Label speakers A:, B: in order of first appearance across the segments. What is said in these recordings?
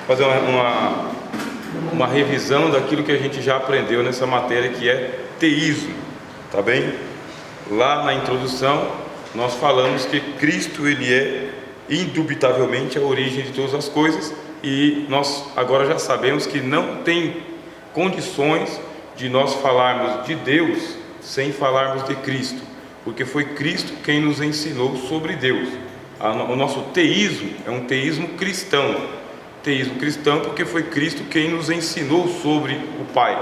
A: fazer uma revisão daquilo que a gente já aprendeu nessa matéria, que é teísmo, tá bem? Lá na introdução nós falamos que Cristo, ele é indubitavelmente a origem de todas as coisas, e nós agora já sabemos que não tem condições de nós falarmos de Deus sem falarmos de Cristo, porque foi Cristo quem nos ensinou sobre Deus. O nosso teísmo é um teísmo cristão, porque foi Cristo quem nos ensinou sobre o Pai.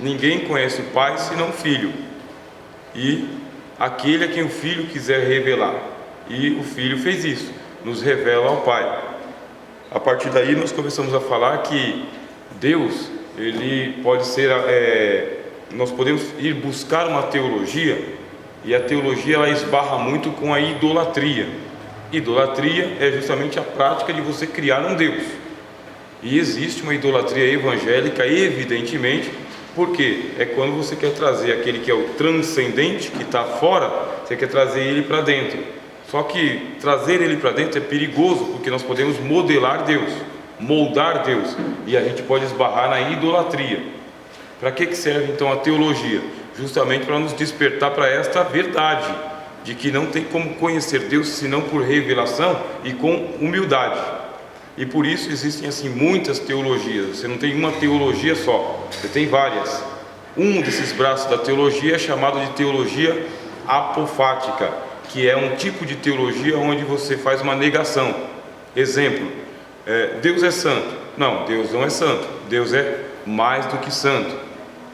A: Ninguém conhece o Pai senão o Filho, e aquele a quem o Filho quiser revelar, e o Filho fez isso, nos revela ao Pai. A partir daí nós começamos a falar que Deus, ele pode ser, nós podemos ir buscar uma teologia, e a teologia ela esbarra muito com a idolatria. Idolatria é justamente a prática de você criar um Deus, e existe uma idolatria evangélica, evidentemente, porque é quando você quer trazer aquele que é o transcendente, que está fora, você quer trazer ele para dentro. Só que trazer ele para dentro é perigoso, porque nós podemos modelar Deus, moldar Deus, e a gente pode esbarrar na idolatria. Para que serve então a teologia? Justamente para nos despertar para esta verdade, de que não tem como conhecer Deus senão por revelação e com humildade. E por isso existem assim muitas teologias. Você não tem uma teologia só, você tem várias. Um desses braços da teologia é chamado de teologia apofática, que é um tipo de teologia onde você faz uma negação. Exemplo, Deus é santo. Não, Deus não é santo. Deus é mais do que santo.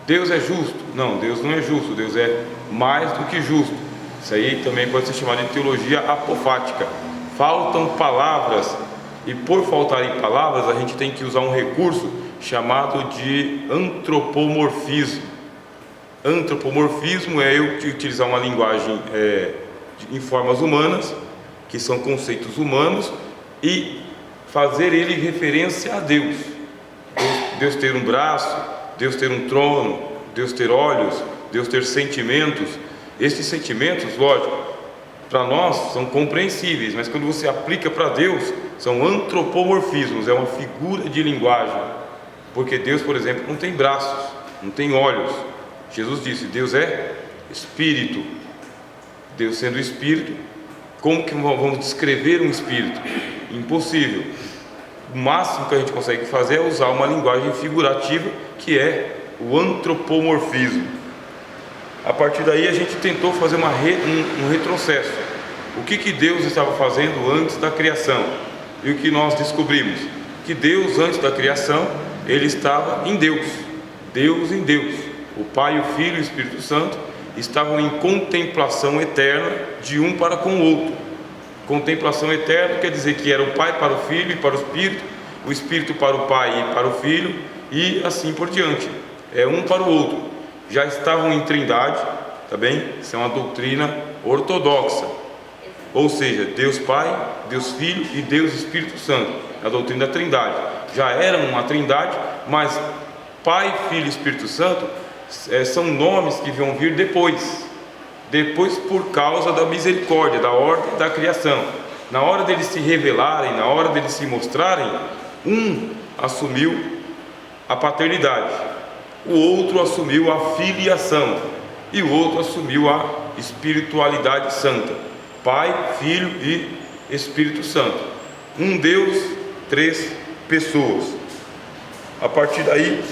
A: Deus é justo. Não, Deus não é justo. Deus é mais do que justo. Isso aí também pode ser chamado de teologia apofática. Faltam palavras, e por faltarem palavras a gente tem que usar um recurso chamado de antropomorfismo. Antropomorfismo é eu utilizar uma linguagem em formas humanas, que são conceitos humanos, e fazer ele referência a Deus. Deus ter um braço, Deus ter um trono, Deus ter olhos, Deus ter sentimentos. Esses sentimentos, lógico, para nós são compreensíveis, mas quando você aplica para Deus, são antropomorfismos, é uma figura de linguagem. Porque Deus, por exemplo, não tem braços, não tem olhos. Jesus disse, Deus é Espírito. Deus sendo Espírito, como que vamos descrever um Espírito? Impossível. O máximo que a gente consegue fazer é usar uma linguagem figurativa, que é o antropomorfismo. A partir daí a gente tentou fazer um retrocesso. O que Deus estava fazendo antes da criação? E o que nós descobrimos? Que Deus, antes da criação, ele estava em Deus. Deus em Deus. O Pai, o Filho e o Espírito Santo estavam em contemplação eterna de um para com o outro. Contemplação eterna quer dizer que era o Pai para o Filho e para o Espírito para o Pai e para o Filho, e assim por diante. É um para o outro. Já estavam em trindade, tá bem? Isso é uma doutrina ortodoxa. Ou seja, Deus Pai, Deus Filho e Deus Espírito Santo. A doutrina da trindade. Já eram uma trindade, mas Pai, Filho e Espírito Santo são nomes que vão vir depois por causa da misericórdia, da ordem da criação. Na hora deles se revelarem, na hora deles se mostrarem, um assumiu a paternidade, o outro assumiu a filiação e o outro assumiu a espiritualidade santa. Pai, Filho e Espírito Santo. Um Deus, três pessoas. A partir daí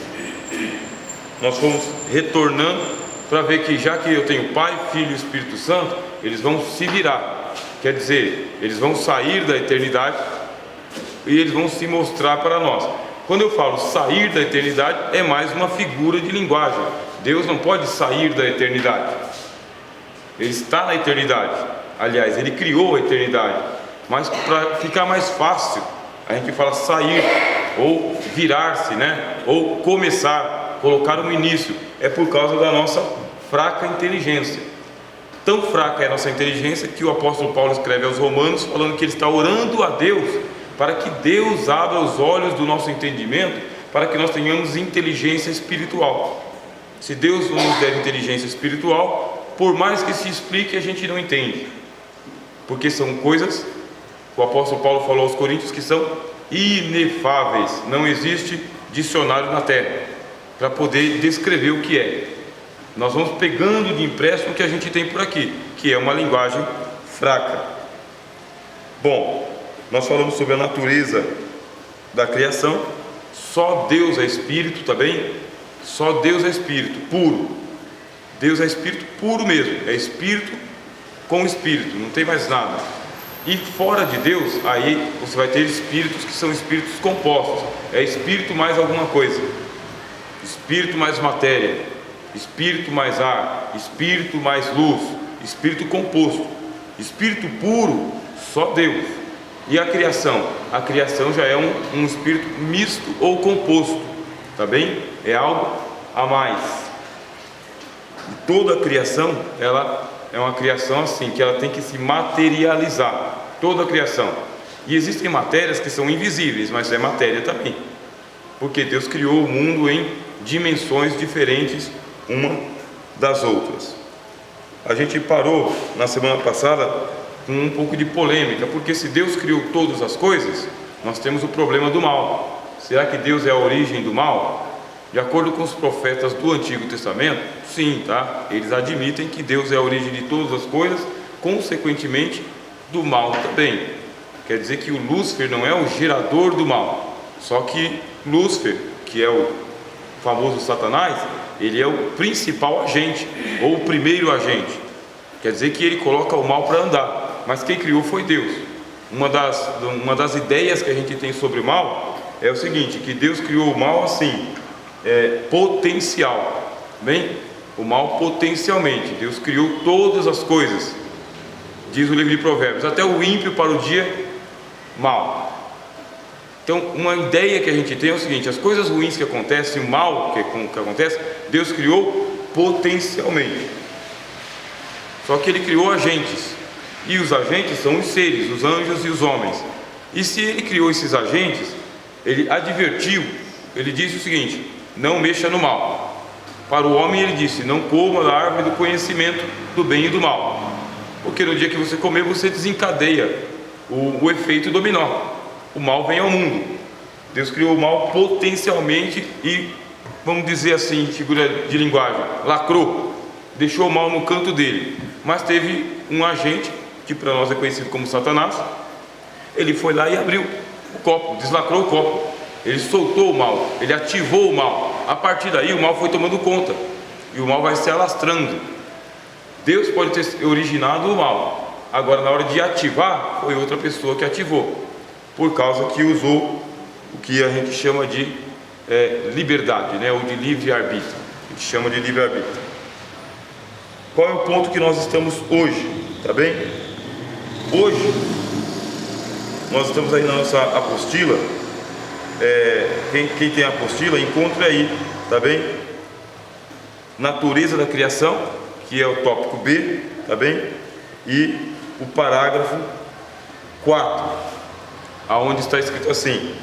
A: nós fomos retornando para ver que já que eu tenho Pai, Filho e Espírito Santo, eles vão se virar. Quer dizer, eles vão sair da eternidade e eles vão se mostrar para nós. Quando eu falo sair da eternidade, é mais uma figura de linguagem. Deus não pode sair da eternidade. Ele está na eternidade. Aliás, ele criou a eternidade. Mas para ficar mais fácil, a gente fala sair, ou virar-se, né? Ou começar, colocar um início. É por causa da nossa fraca inteligência. Tão fraca é a nossa inteligência que o apóstolo Paulo escreve aos Romanos falando que ele está orando a Deus para que Deus abra os olhos do nosso entendimento, para que nós tenhamos inteligência espiritual. Se Deus não nos der inteligência espiritual, por mais que se explique, a gente não entende, porque são coisas, o apóstolo Paulo falou aos Coríntios, que são inefáveis. Não existe dicionário na Terra para poder descrever o que é. Nós vamos pegando de empréstimo o que a gente tem por aqui, que é uma linguagem fraca. Bom, nós falamos sobre a natureza da criação. Só Deus é Espírito, tá bem? Só Deus é Espírito puro. Deus é Espírito puro mesmo, é Espírito com Espírito, não tem mais nada. E fora de Deus, aí você vai ter espíritos que são espíritos compostos. É Espírito mais alguma coisa, Espírito mais matéria, Espírito mais ar, Espírito mais luz, Espírito composto. Espírito puro, só Deus. E a criação? A criação já é um espírito misto ou composto, tá bem? É algo a mais. E toda a criação, ela é uma criação assim, que ela tem que se materializar. Toda a criação. E existem matérias que são invisíveis, mas é matéria também, porque Deus criou o mundo em dimensões diferentes uma das outras. A gente parou na semana passada com um pouco de polêmica, porque se Deus criou todas as coisas, nós temos o problema do mal. Será que Deus é a origem do mal? De acordo com os profetas do Antigo Testamento, sim, tá? Eles admitem que Deus é a origem de todas as coisas, consequentemente do mal também. Quer dizer que o Lúcifer não é o gerador do mal, só que Lúcifer, que é o famoso Satanás, ele é o principal agente, ou o primeiro agente. Quer dizer que ele coloca o mal para andar, mas quem criou foi Deus. Uma das ideias que a gente tem sobre o mal é o seguinte, que Deus criou o mal assim, potencial, bem? O mal potencialmente. Deus criou todas as coisas, diz o livro de Provérbios, até o ímpio para o dia mal. Então, uma ideia que a gente tem é o seguinte: as coisas ruins que acontecem, o mal que acontece, Deus criou potencialmente. Só que Ele criou agentes, e os agentes são os seres, os anjos e os homens. E se Ele criou esses agentes, Ele advertiu, Ele disse o seguinte: não mexa no mal. Para o homem Ele disse: não coma da árvore do conhecimento do bem e do mal, porque no dia que você comer, você desencadeia o efeito dominó. O mal vem ao mundo. Deus criou o mal potencialmente e, vamos dizer assim, figura de linguagem, lacrou, deixou o mal no canto dele. Mas teve um agente, que para nós é conhecido como Satanás. Ele foi lá e abriu o copo, deslacrou o copo, ele soltou o mal, ele ativou o mal. A partir daí o mal foi tomando conta, e o mal vai se alastrando. Deus pode ter originado o mal, agora na hora de ativar, foi outra pessoa que ativou, por causa que usou o que a gente chama de liberdade, né? Ou de livre-arbítrio. A gente chama de livre-arbítrio. Qual é o ponto que nós estamos hoje? Tá bem? Hoje nós estamos aí na nossa apostila. Quem tem a apostila, encontre aí, tá bem? Natureza da criação, que é o tópico B, tá bem? E o parágrafo 4, aonde está escrito assim: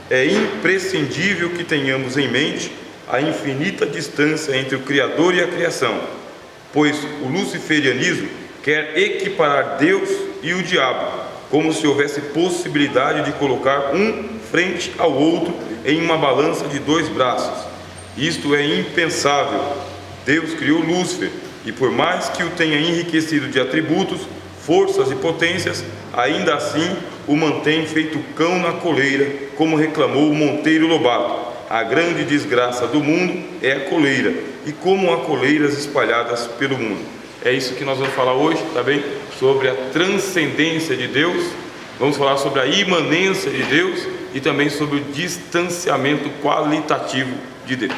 A: é imprescindível que tenhamos em mente a infinita distância entre o Criador e a criação, pois o luciferianismo quer equiparar Deus e o diabo, como se houvesse possibilidade de colocar um frente ao outro em uma balança de dois braços. Isto é impensável. Deus criou Lúcifer, e por mais que o tenha enriquecido de atributos, forças e potências, ainda assim o mantém feito cão na coleira, como reclamou o Monteiro Lobato. A grande desgraça do mundo é a coleira, e como há coleiras espalhadas pelo mundo. É isso que nós vamos falar hoje, tá bem? Sobre a transcendência de Deus, vamos falar sobre a imanência de Deus e também sobre o distanciamento qualitativo de Deus.